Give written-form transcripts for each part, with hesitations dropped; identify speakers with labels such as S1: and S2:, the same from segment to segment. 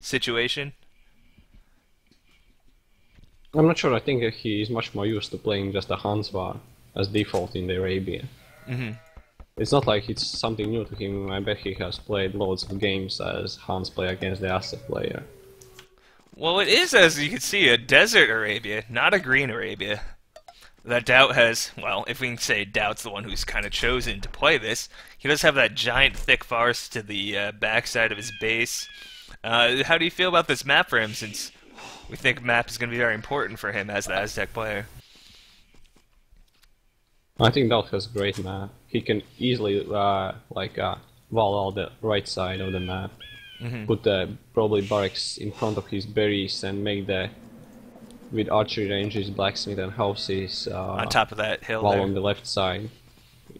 S1: situation?
S2: I'm not sure. I think he is much more used to playing just a Hansvar as default in the Arabia.
S1: Hmm.
S2: It's not like it's something new to him. I bet he has played loads of games as Hans player against the Asset player.
S1: Well, it is, as you can see, a desert Arabia, not a green Arabia. That DauT has, well, if we can say DauT's the one who's kind of chosen to play this, he does have that giant thick forest to the backside of his base. How do you feel about this map for him, since we think map is going to be very important for him as the Aztec player?
S2: I think DauT has a great map. He can easily wall all the right side of the map, put the probably barracks in front of his berries, and make the with archery ranges, blacksmith and houses
S1: On top of that hill
S2: wall
S1: there.
S2: on the left side.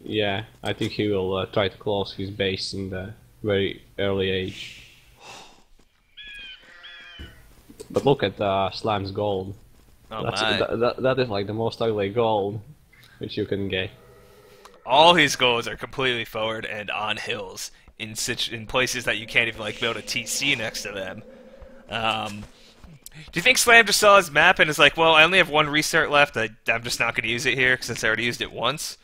S2: Yeah, I think he will try to close his base in the very early age. But look at Slam's gold.
S1: Oh
S2: That's
S1: my.
S2: that is like the most ugly gold which you can get.
S1: All his goals are completely forward and on hills, in places that you can't even like build a TC next to them. Do you think Slam just saw his map and is like, well, I only have one restart left, I'm just not going to use it here since I already used it once?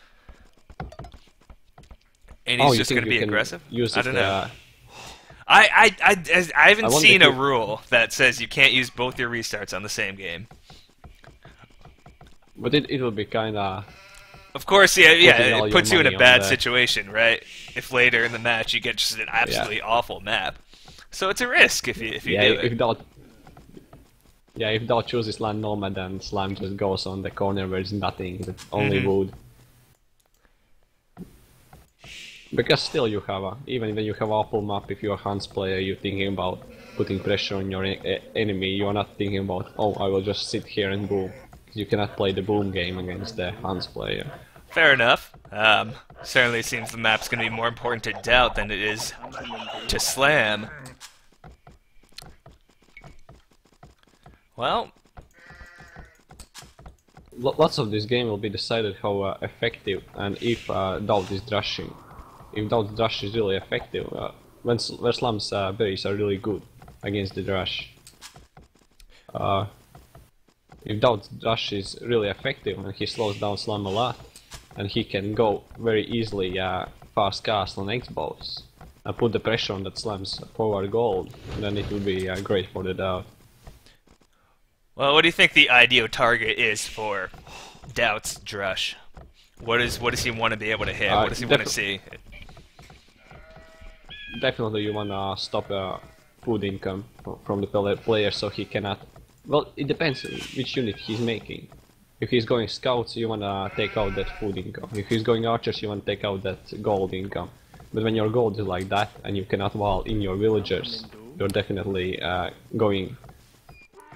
S1: And he's
S2: You
S1: just
S2: think
S1: going to
S2: you
S1: be
S2: can
S1: aggressive?
S2: use
S1: I
S2: it,
S1: don't know. I haven't
S2: I wonder
S1: seen
S2: if
S1: a
S2: you-
S1: rule that says you can't use both your restarts on the same game.
S2: But it will be kinda
S1: Of course, yeah,
S2: putting all
S1: it
S2: your
S1: puts you in a
S2: money on
S1: bad
S2: the
S1: situation, right? If later in the match you get just an absolutely awful map. So it's a risk if you
S2: yeah,
S1: do it.
S2: if DauT chooses land nomad, then Slam just goes on the corner where there's nothing, with only wood. Because still you have even when you have awful map, if you're a Hans player, you're thinking about putting pressure on your enemy. You are not thinking about, oh, I will just sit here and boom. You cannot play the boom game against the Hans player.
S1: Fair enough. Certainly seems the map's going to be more important to DauT than it is to Slam. Well,
S2: Lots of this game will be decided how effective and if DauT is drushing. If DauT drush is really effective, where Slam's berries are really good against the drush. If DauT drush is really effective and he slows down Slam a lot, and he can go very easily fast cast on X-bows and put the pressure on that Slam's forward gold, then it will be great for the DauT.
S1: well, what do you think the ideal target is for DauT's drush? What does he want to be able to hit? What does he want to see?
S2: Definitely you wanna stop food income from the player so he cannot. Well, it depends which unit he's making. If he's going scouts, you wanna take out that food income. If he's going archers, you wanna take out that gold income. But when your gold is like that and you cannot wall in your villagers, you're definitely going.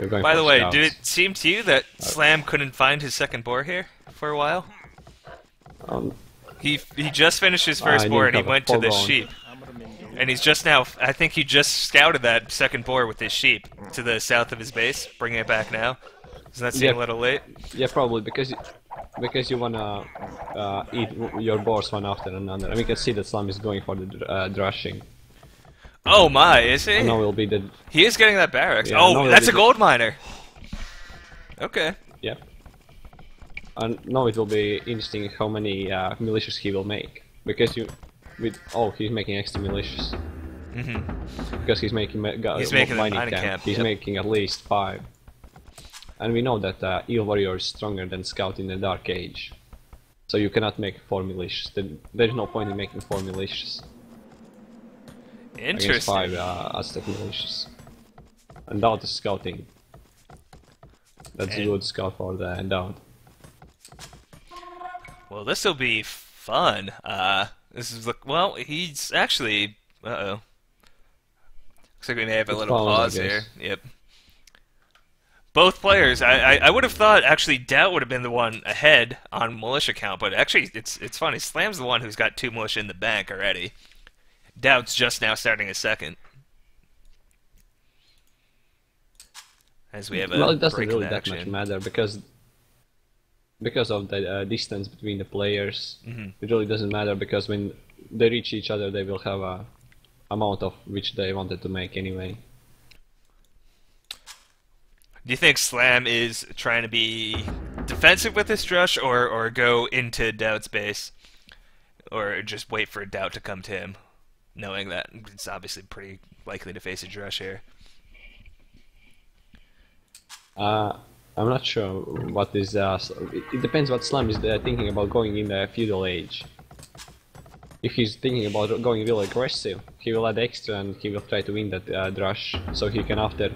S2: You're going
S1: By
S2: for
S1: the way,
S2: scouts.
S1: did it seem to you that Slam couldn't find his second boar here for a while?
S2: Um,
S1: He just finished his
S2: I
S1: first
S2: need
S1: boar and he
S2: to have a
S1: went to the
S2: pog on.
S1: sheep. And he's just now, I think he just scouted that second boar with his sheep to the south of his base, bringing it back now. Doesn't that seem
S2: Yeah.
S1: a little late?
S2: yeah, probably because you wanna eat your boars one after another. And we can see that Slam is going for the drushing.
S1: Oh my, is he?
S2: And now will be the
S1: He is getting that barracks.
S2: Yeah, no,
S1: Oh,
S2: it'll
S1: that's
S2: be
S1: a gold miner. Okay.
S2: yeah. And now it will be interesting how many militias he will make, because he's making extra militias. Because he's making
S1: He's making a
S2: mining
S1: mining
S2: camp.
S1: camp,
S2: He's
S1: yep.
S2: making at least 5. And we know that Eel Warrior is stronger than Scout in the Dark Age, so you cannot make 4 militias. There's no point in making 4 militias against
S1: Interesting.
S2: 5 Aztec militias. And DauT is scouting. That's a
S1: And-
S2: good scout for the DauT.
S1: Well, this will be fun. This is well, he's actually. Uh-oh. Looks like we may have a
S2: It's
S1: little
S2: paused, I
S1: pause here.
S2: guess.
S1: Yep. Both players. I would have thought actually DauT would have been the one ahead on militia count, but actually it's funny. Slam's the one who's got 2 militia in the bank already. DauT's just now starting his second. As we have a
S2: Well, it doesn't
S1: break
S2: really
S1: in
S2: that much
S1: action.
S2: matter because of the distance between the players. It really doesn't matter because when they reach each other, they will have a amount of which they wanted to make anyway.
S1: Do you think Slam is trying to be defensive with this Drush, or go into DauT's base? Or just wait for DauT to come to him, knowing that it's obviously pretty likely to face a Drush here?
S2: I'm not sure what is. It depends what Slam is thinking about going in the feudal age. If he's thinking about going real aggressive, he will add extra and he will try to win that Drush, so he can, after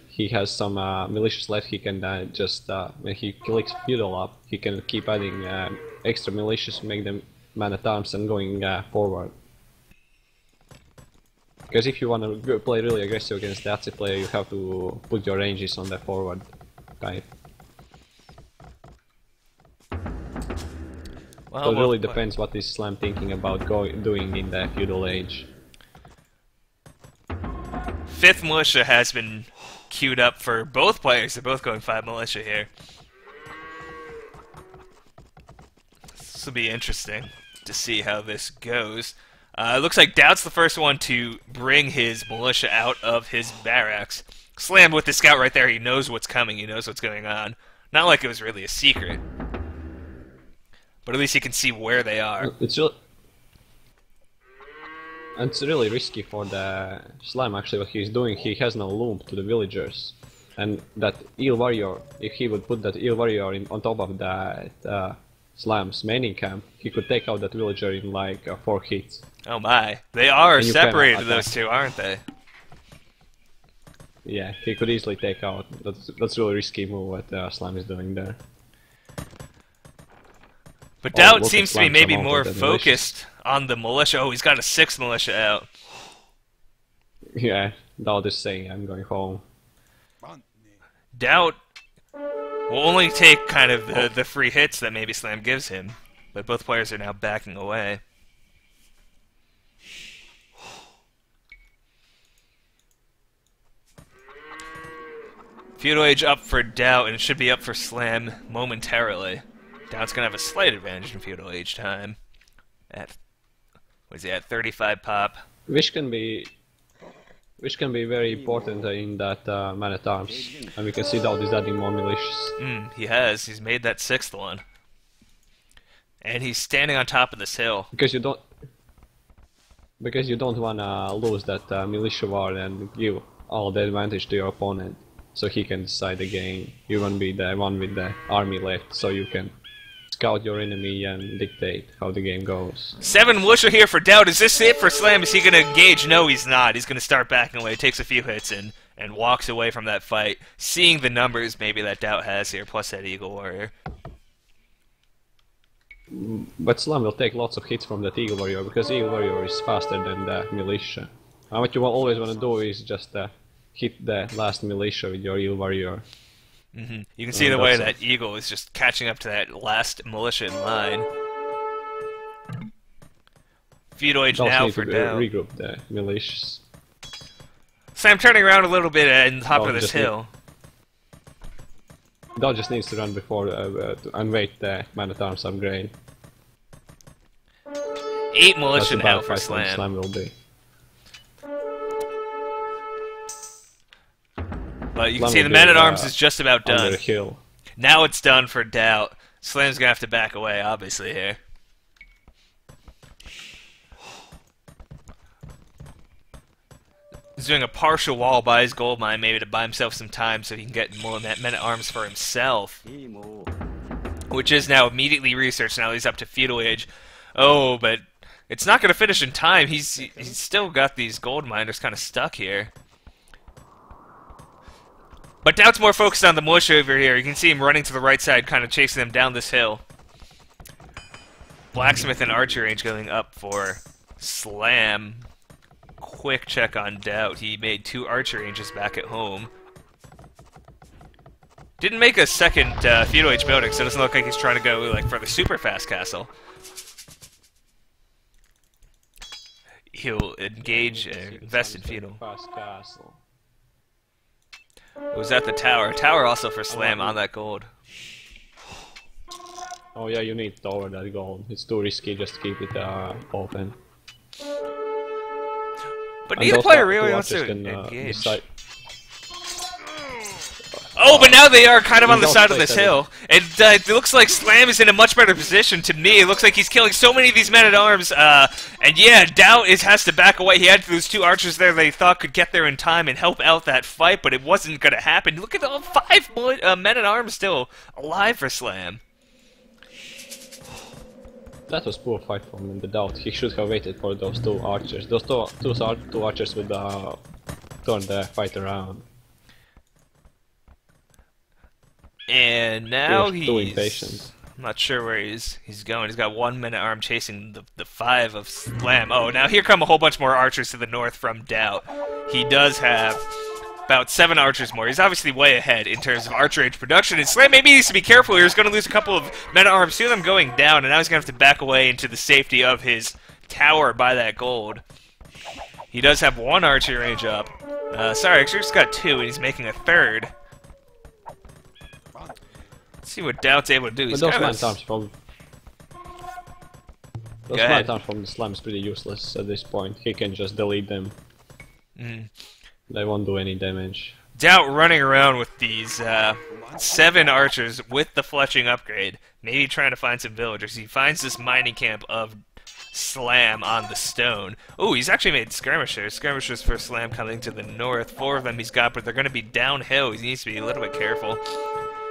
S2: he has some militias left, he can just, when he clicks feudal up, he can keep adding extra militias, make them man-at-arms and going forward. Because if you want to play really aggressive against the DauT player, you have to put your ranges on the forward type.
S1: Well,
S2: So it really depends what is Slam thinking about doing in the feudal age.
S1: 5th militia has been queued up for both players. They're both going 5 militia here. This will be interesting to see how this goes. It looks like DauT's the first one to bring his militia out of his barracks. Slam with the scout right there. He knows what's coming. He knows what's going on. Not like it was really a secret. But at least you can see where they are.
S2: It's really risky for the Slam, actually, what he's doing. He has no loom to the villagers. And that eel warrior, if he would put that eel warrior on top of that Slam's maining camp, he could take out that villager in like 4 hits.
S1: Oh my. They are
S2: And you
S1: separated,
S2: can
S1: those
S2: attack.
S1: two, aren't they?
S2: Yeah, he could easily take out. That's really risky move what Slam is doing there.
S1: But
S2: Oh,
S1: DauT
S2: look at
S1: seems to be
S2: Slam's
S1: maybe
S2: amount
S1: more
S2: of the
S1: focused on the militia. Oh, he's got a 6th militia out.
S2: Yeah, DauT is saying, I'm going home.
S1: DauT will only take kind of the free hits that maybe Slam gives him. But both players are now backing away. Feudal Age up for DauT, and it should be up for Slam momentarily. DauT's gonna have a slight advantage in Feudal Age time. At what is he at? 35 pop.
S2: Which can be very important in that man-at-arms. And we can see DauT is adding more militias.
S1: He has. He's made that 6th one. And he's standing on top of this hill.
S2: Because you don't wanna lose that militia war and give all the advantage to your opponent, so he can decide the game. You wanna be the one with the army left, so you can scout your enemy and dictate how the game goes.
S1: 7 militia here for DauT. Is this it for Slam? Is he gonna engage? No, he's not. He's gonna start backing away, takes a few hits and walks away from that fight, seeing the numbers maybe that DauT has here, plus that Eagle Warrior.
S2: But Slam will take lots of hits from that Eagle Warrior, because Eagle Warrior is faster than the militia. And what you always want to do is just hit the last militia with your Eagle Warrior.
S1: You can see the way that Eagle is just catching up to that last militia in line. Feudal Age now for DauT.
S2: Regroup the militias.
S1: Slam turning around a little bit on top of this hill.
S2: DauT just needs to run before and wait the man-at-arms upgrade.
S1: 8 militia
S2: That's
S1: now
S2: about
S1: for
S2: fight when
S1: Slam.
S2: Slam will be.
S1: But you can
S2: Slam
S1: see
S2: will
S1: the
S2: be,
S1: man-at-arms is just about
S2: Under
S1: done.
S2: a hill.
S1: Now it's done for DauT. Slam's gonna have to back away, obviously, here. He's doing a partial wall by his gold mine, maybe to buy himself some time so he can get more men-at-arms for himself. Which is now immediately researched. Now he's up to Feudal Age. Oh, but it's not gonna finish in time. He's still got these gold miners kind of stuck here. But DauT's more focused on the militia over here. You can see him running to the right side, kind of chasing them down this hill. Blacksmith and archer range going up for Slam. Quick check on DauT. He made 2 archer ranges back at home. Didn't make a second Feudal Age building, so it doesn't look like he's trying to go like for the super fast castle. He'll engage and invest in Feudal.
S2: Fast castle.
S1: It was at the tower. Tower also for Slam on that gold.
S2: Oh yeah, you need to over that gold. It's too risky just to keep it open.
S1: But
S2: And
S1: neither
S2: those
S1: player
S2: two
S1: really wants
S2: archers
S1: to
S2: can,
S1: engage.
S2: decide-
S1: Oh, but now they are kind of on the
S2: DauT
S1: side of
S2: plays
S1: this
S2: that
S1: hill. It looks like Slam is in a much better position to me. It looks like he's killing so many of these men-at-arms. And yeah, DauT has to back away. He had those 2 archers there that he thought could get there in time and help out that fight, but it wasn't going to happen. Look at all 5 men-at-arms still alive for Slam.
S2: That was poor fight from the DauT. He should have waited for those 2 archers. Those two archers would turn the fight around.
S1: And now
S2: He was too
S1: he's...
S2: impatient.
S1: I'm not sure where he's going. He's got 1 men-at-arm chasing the 5 of Slam. Oh, now here come a whole bunch more archers to the north from DauT. He does have about 7 archers more. He's obviously way ahead in terms of archer age production. And Slam maybe needs to be careful here. He's going to lose a couple of men-at-arms. 2 of them going down, and now he's going to have to back away into the safety of his tower by that gold. He does have 1 archer range up. Sorry, actually just got 2, and he's making a 3rd. Let's see what DauT's able to do.
S2: But those man-at-arms from the Slam is pretty useless at this point. He can just delete them. They won't do any damage.
S1: DauT running around with these 7 archers with the fletching upgrade, maybe trying to find some villagers. He finds this mining camp of Slam on the stone. Oh, he's actually made skirmishers. Skirmishers for Slam coming to the north. 4 of them he's got, but they're going to be downhill. He needs to be a little bit careful.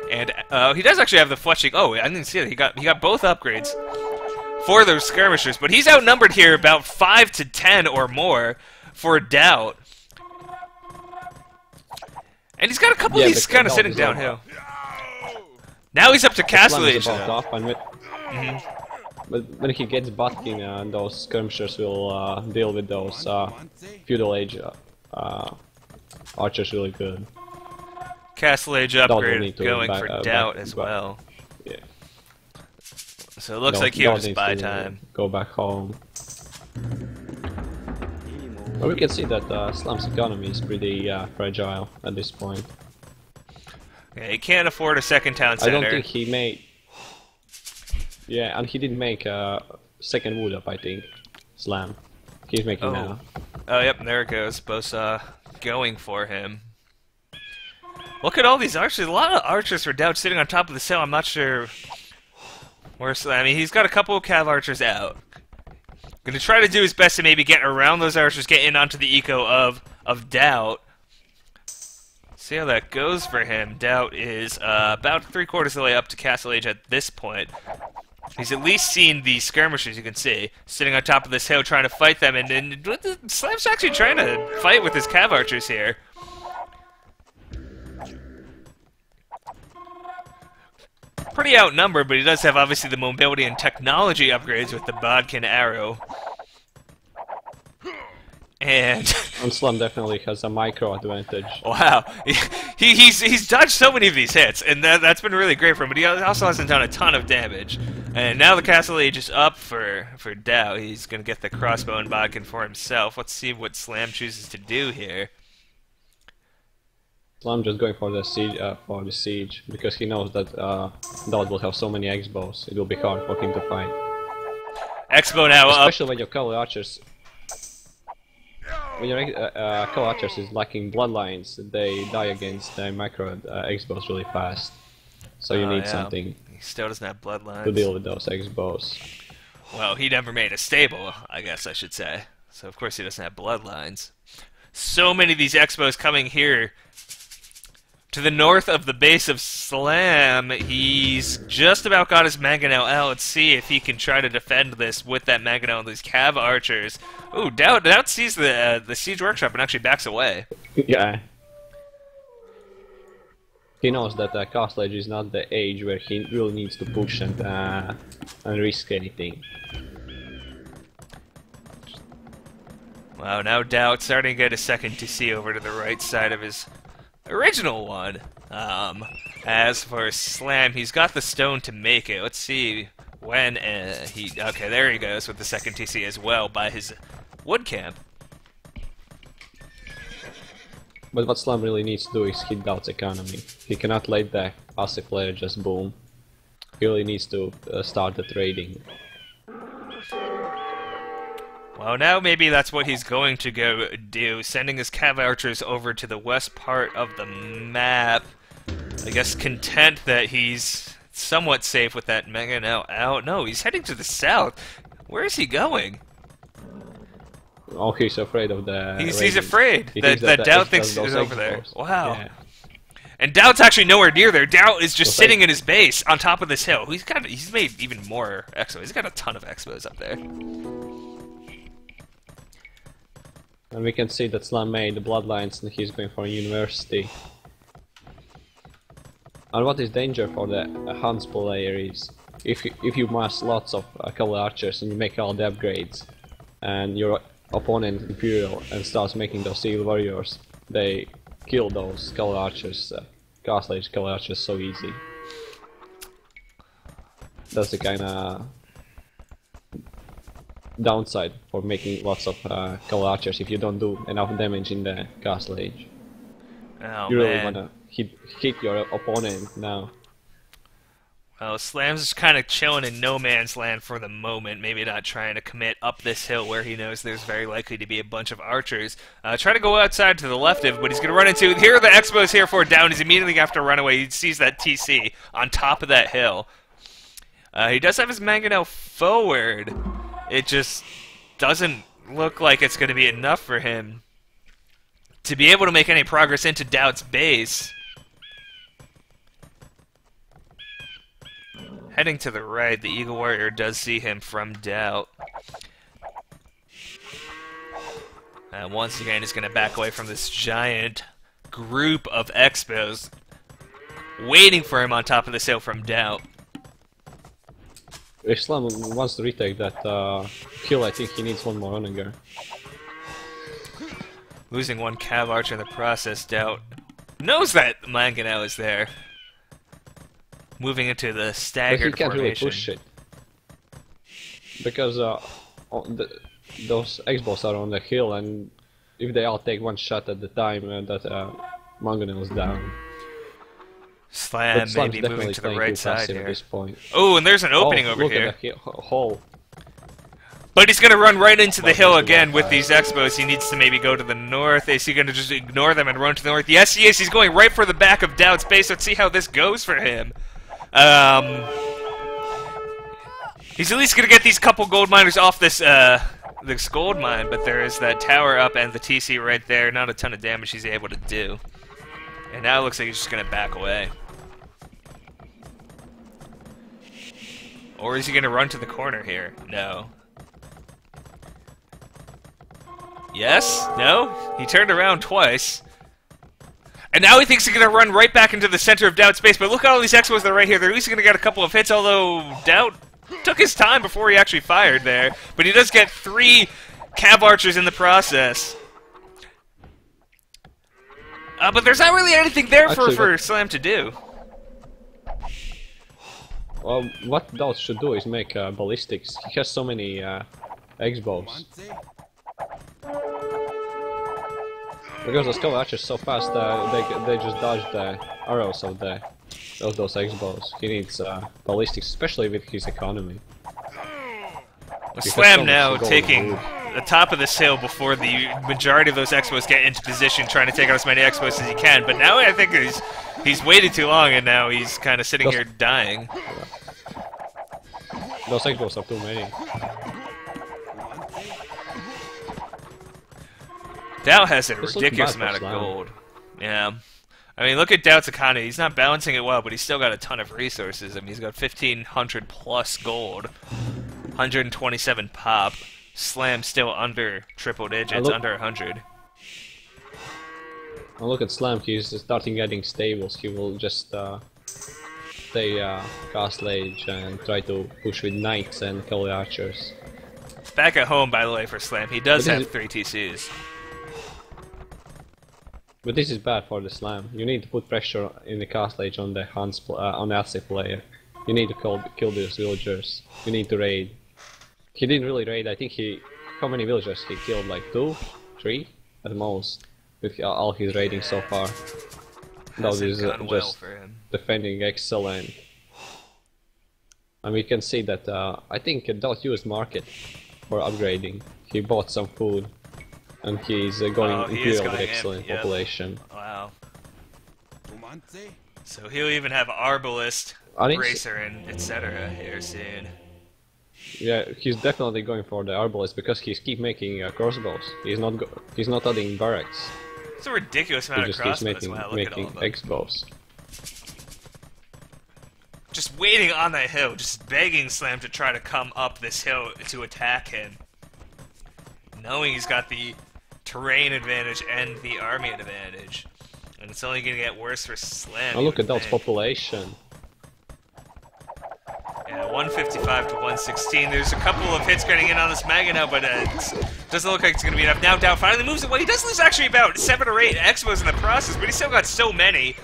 S1: And he does actually have the fletching. Oh, I didn't see that. He got both upgrades for those skirmishers, but he's outnumbered here about 5 to 10 or more for DauT. And he's got a couple of these kind of sitting downhill. Now he's up to castle age.
S2: But when he gets Butkin, those skirmishers will deal with those feudal age archers really good.
S1: Castle age upgrade going for DauT as well.
S2: Yeah.
S1: So it looks like he was buy time.
S2: Go back home. But we can see that Slam's economy is pretty fragile at this point.
S1: Yeah, he can't afford a second town center.
S2: I don't think he made... Yeah, and he didn't make a second wood up, I think. Slam. He's making now.
S1: Oh, yep, there it goes. Both going for him. Look at all these archers. A lot of archers for DauT sitting on top of the hill. I'm not sure where Slam... I mean, he's got a couple of cav archers out. Gonna try to do his best to maybe get around those archers, get in onto the eco of DauT. See how that goes for him. DauT is about 3/4 of the way up to Castle Age at this point. He's at least seen the skirmishers, you can see, sitting on top of this hill trying to fight them, and Slam's actually trying to fight with his cav archers here. Pretty outnumbered, but he does have obviously the mobility and technology upgrades with the Bodkin arrow. And
S2: Slam definitely has a micro advantage.
S1: Wow, he's dodged so many of these hits, and that's been really great for him. But he also hasn't done a ton of damage. And now the Castle Age is up for DauT. He's gonna get the crossbow and Bodkin for himself. Let's see what Slam chooses to do here.
S2: Slam just going for the siege, because he knows that DauT will have so many X-bows. It will be hard for him to fight.
S1: X-bow now up.
S2: Especially when your cavalry archers. When your cavalry archers is lacking bloodlines, they die against the micro X-bows really fast. So you need something.
S1: He still doesn't have bloodlines
S2: to deal with those X-bows.
S1: Well, he never made a stable, I guess I should say. So of course he doesn't have bloodlines. So many of these X-bows coming here. To the north of the base of Slam, he's just about got his Mangonel out. Let's see if he can try to defend this with that Mangonel and these cav archers. Ooh, DauT sees the siege workshop and actually backs away.
S2: Yeah. He knows that Castle Age is not the age where he really needs to push and risk anything.
S1: Wow, now DauT starting to get a second to see over to the right side of his original one. As for Slam, he's got the stone to make it. Let's see when okay, there he goes with the second TC as well by his wood camp.
S2: But what Slam really needs to do is hit DauT's economy. He cannot let the passive player just boom. He really needs to start the trading.
S1: Well, now maybe that's what he's going to go do, sending his cav archers over to the west part of the map. I guess content that he's somewhat safe with that Mega now out. No, he's heading to the south. Where is he going?
S2: Oh, he's afraid of the.
S1: He's afraid
S2: He
S1: that
S2: thinks that the
S1: DauT
S2: X
S1: thinks
S2: does those
S1: he's over there.
S2: X-bows.
S1: Wow.
S2: Yeah.
S1: And DauT's actually nowhere near there. DauT is just
S2: Those
S1: sitting in his base on top of this hill. He's made even more expos. He's got a ton of expos up there.
S2: And we can see that Slam made the bloodlines and he's going for a university. And what is danger for the Hans player is if you mass lots of cavalry archers and you make all the upgrades, and your opponent Imperial and starts making those evil warriors, they kill those cavalry archers, Castle Age cavalry archers so easy. That's the kinda downside for making lots of cavalry archers if you don't do enough damage in the Castle Age.
S1: Oh,
S2: You really
S1: man.
S2: wanna hit your opponent now.
S1: Well, Slam's just kind of chilling in no man's land for the moment, maybe not trying to commit up this hill where he knows there's very likely to be a bunch of archers. Try to go outside to the left of, but he's going to run into... Here are the Expos here for down. He's immediately going to have to run away. He sees that TC on top of that hill. He does have his Mangonel forward. It just doesn't look like it's going to be enough for him to be able to make any progress into DauT's base. Heading to the right, the Eagle Warrior does see him from DauT. And once again, he's going to back away from this giant group of Expos waiting for him on top of this hill from DauT.
S2: If Slam wants to retake that hill, I think he needs one more onager.
S1: Losing one Cav Archer in the process, DauT knows that Mangonel is there. Moving into the
S2: But he
S1: staggered
S2: can't really
S1: formation.
S2: push it. Because those X-Balls are on the hill, and if they all take one shot at the time, that Mangonel is down.
S1: Slam
S2: But Slam's
S1: maybe
S2: definitely
S1: moving to the
S2: playing
S1: right
S2: too
S1: side
S2: passive at
S1: here.
S2: this point.
S1: Oh, and there's an opening over
S2: look
S1: here.
S2: at the hole.
S1: But he's going to run right into the
S2: Well,
S1: hill
S2: there's the
S1: again
S2: one
S1: with
S2: side.
S1: these Expos. He needs to maybe go to the north. Is he going to just ignore them and run to the north? Yes, he is. He's going right for the back of DauT's base. Let's see how this goes for him. He's at least going to get these couple gold miners off this gold mine, but there is that tower up and the TC right there. Not a ton of damage he's able to do. And now it looks like he's just going to back away. Or is he going to run to the corner here? No. Yes? No? He turned around twice. And now he thinks he's going to run right back into the center of DauT's base, but look at all these Expos that are right here. They're at least going to get a couple of hits, although DauT took his time before he actually fired there. But he does get 3 Cav Archers in the process. But there's not really anything there for Slam to do.
S2: Well, what DauT should do is make ballistics. He has so many X-Bows. Because the Skull Archers so fast, they just dodge the arrows of those X-Bows. He needs ballistics, especially with his economy.
S1: Slam now taking the top of this hill before the majority of those Expos get into position, trying to take out as many Expos as he can. But now I think he's waited too long, and now he's kind of sitting here dying.
S2: Those X-Bows are too many.
S1: DauT has a
S2: This looks
S1: ridiculous
S2: bad for
S1: amount of
S2: Slam.
S1: gold. Yeah. I mean, look at DauT's economy. He's not balancing it well, but he's still got a ton of resources. I mean, he's got 1,500 plus gold, 127 pop. Slam still under triple digits, under 100.
S2: And look at Slam, he's starting getting stables. He will just stay Castle Age and try to push with Knights and Cavalry Archers.
S1: Back at home, by the way, for Slam. He does
S2: But
S1: have
S2: this
S1: 3 TCs.
S2: But this is bad for the Slam. You need to put pressure in the Castle Age on the on the Alce player. You need to kill these villagers. You need to raid. He didn't really raid. I think how many villagers he killed? Like 2, 3 at most. With all his raiding so far. That is
S1: Gone well
S2: just
S1: for him.
S2: defending excellent. And we can see that I think DauT used market for upgrading. He bought some food. And he's going
S1: Oh, he is
S2: Imperial with
S1: going in,
S2: excellent
S1: yep.
S2: population.
S1: Wow. So he'll even have Arbalist,
S2: I think,
S1: Bracer, and etc. here soon.
S2: yeah, he's definitely going for the arbalist because he's keep making crossbows. He's not adding barracks.
S1: It's a ridiculous
S2: He
S1: amount of
S2: just keeps
S1: crossbows.
S2: making
S1: Wow, look at all of them.
S2: X-bows.
S1: Just waiting on that hill, just begging Slam to try to come up this hill to attack him. Knowing he's got the terrain advantage and the army advantage. And it's only going to get worse for Slam.
S2: Oh, look at DauT's population.
S1: Yeah, 155 to 116. There's a couple of hits getting in on this Mega now, but it doesn't look like it's going to be enough. Now DauT finally moves away. He does lose actually about 7 or 8 Expos in the process, but he's still got so many.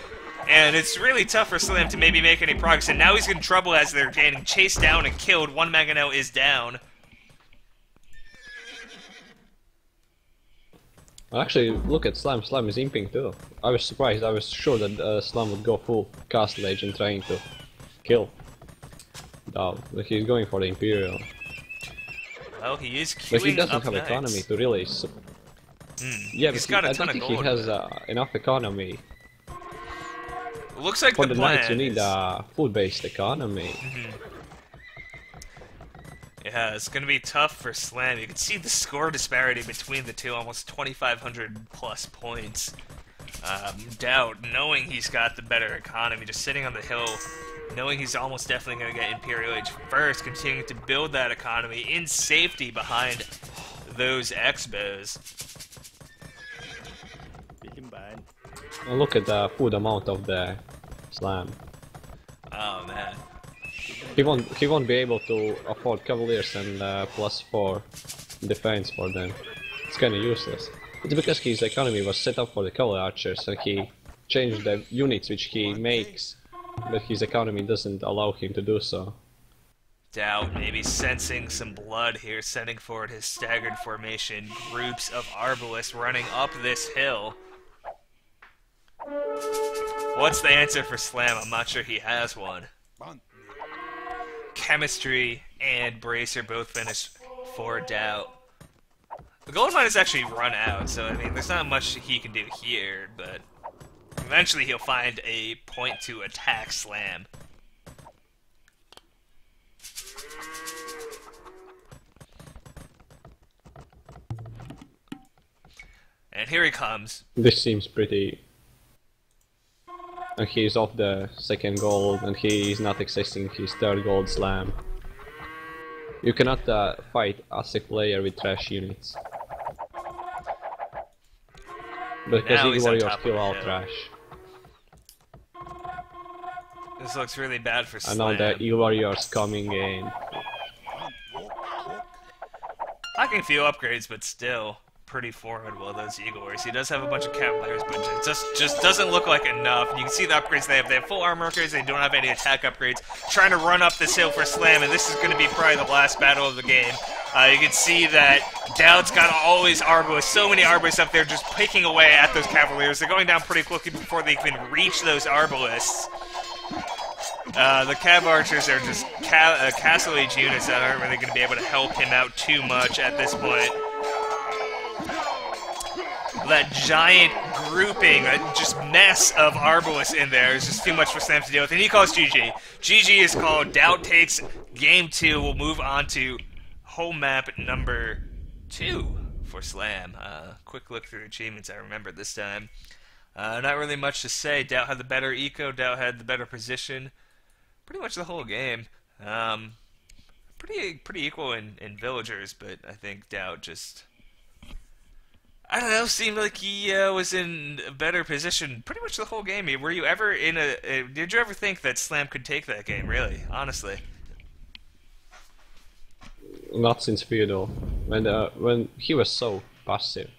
S1: And it's really tough for Slam to maybe make any progress. And now he's in trouble as they're getting chased down and killed. One Mega now is down.
S2: Actually, look at Slam. Slam is imping too. I was surprised. I was sure that Slam would go full Castle Age and trying to kill DauT. But he's going for the Imperial.
S1: Well, he is queuing
S2: But he doesn't
S1: up
S2: have
S1: next.
S2: economy to really. Yeah,
S1: he's
S2: but
S1: got a
S2: I
S1: ton
S2: don't
S1: of
S2: think
S1: gold.
S2: he has enough economy.
S1: Looks like
S2: For
S1: the
S2: the
S1: plan
S2: knights, you need
S1: is-
S2: a food-based economy.
S1: Yeah, it's going to be tough for Slam. You can see the score disparity between the two, almost 2,500 plus points. DauT, knowing he's got the better economy, just sitting on the hill, knowing he's almost definitely going to get Imperial Age first, continuing to build that economy in safety behind those Expos.
S2: And look at the food amount of the Slam.
S1: Oh, man.
S2: He won't be able to afford Cavaliers and +4 defense for them. It's kinda useless. It's because his economy was set up for the Cavalry Archers, so he changed the units which he makes, but his economy doesn't allow him to do so.
S1: DauT maybe sensing some blood here, sending forward his staggered formation, groups of Arbalists running up this hill. What's the answer for Slam? I'm not sure he has one. Chemistry and Bracer both finished for DauT. The gold mine is actually run out, so I mean, there's not much he can do here, but eventually he'll find a point to attack Slam. And here he comes.
S2: This seems pretty... And he's off the second gold, and he is not accessing his third gold Slam. You cannot fight as a player with trash units. Because
S1: Now
S2: Eagle
S1: he's on
S2: Warriors
S1: top of
S2: kill
S1: the
S2: all
S1: hill.
S2: trash.
S1: This looks really bad for
S2: And
S1: Slam.
S2: now the Eagle Warriors coming in.
S1: Lacking few upgrades, but still pretty formidable, those Eagle Warriors. He does have a bunch of Cavaliers, but it just doesn't look like enough. You can see the upgrades they have. They have full armor upgrades, they don't have any attack upgrades. Trying to run up this hill for Slam, and this is going to be probably the last battle of the game. You can see that DauT's got all his Arbalists, so many Arbalists up there just picking away at those Cavaliers. They're going down pretty quickly before they can reach those Arbalists. The Cav Archers are just Castle Age units that aren't really going to be able to help him out too much at this point. That giant grouping, that just mess of Arbalists in there is just too much for Slam to deal with. And he calls GG. GG is called. DauT takes game 2. We'll move on to home map number 2 for Slam. Quick look through achievements I remember this time. Not really much to say. DauT had the better eco. DauT had the better position. Pretty much the whole game. Pretty equal in villagers, but I think DauT just... I don't know, seemed like he was in a better position pretty much the whole game. Were you ever in did you ever think that Slam could take that game, really? Honestly.
S2: Not since Feudal. When he was so passive.